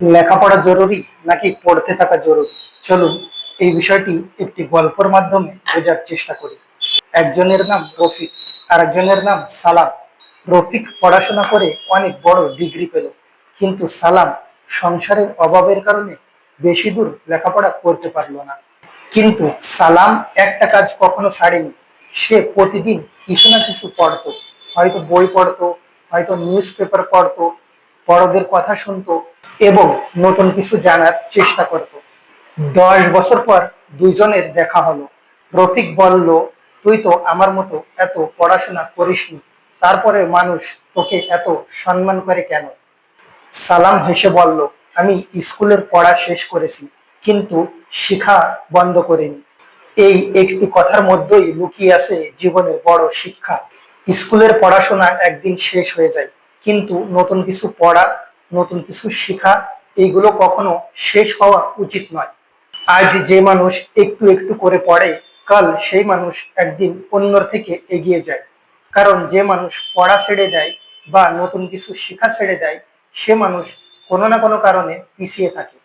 লেখাপড়া জরুরি নাকি পড়তে থাকা জরুরি? চলুন এই বিষয়টি একটি গল্পের মাধ্যমে বোঝার চেষ্টা করি। একজনের নাম রফিক আর একজনের নাম সালাম। রফিক পড়াশোনা করে অনেক বড় ডিগ্রি পেল, কিন্তু সালাম সংসারের অভাবের কারণে বেশি দূর লেখাপড়া করতে পারলো না। কিন্তু সালাম একটা কাজ কখনো ছাড়েনি। সে প্রতিদিন কিছু না কিছু পড়তো, হয়তো বই পড়তো, হয়তো নিউজ পেপার পড়তো, বড়দের কথা শুনতো এবং নতুন কিছু জানার চেষ্টা করত। 10 বছর পর দুইজনের দেখা হলো। রফিক বলল, তুই তো আমার মতো এত পড়াশোনা করিসনি, তারপরে মানুষ তোকে এত সম্মান করে কেন? সালাম হেসে বলল, আমি স্কুলের পড়া শেষ করেছি, কিন্তু শিখা বন্ধ করিনি। এই একটি কথার মধ্যেই লুকিয়ে আছে জীবনের বড় শিক্ষা। স্কুলের পড়াশোনা একদিন শেষ হয়ে যায়, কিন্তু নতুন কিছু পড়া, নতুন কিছু শিখা, এইগুলো কখনো শেষ হওয়া উচিত নয়। আজ যে মানুষ একটু একটু করে পড়ে, কাল সেই মানুষ একদিন অন্যর থেকে এগিয়ে যায়। কারণ যে মানুষ পড়া ছেড়ে দেয় বা নতুন কিছু শেখা ছেড়ে দেয়, সে মানুষ কোনো না কোনো কারণে পিছিয়ে থাকে।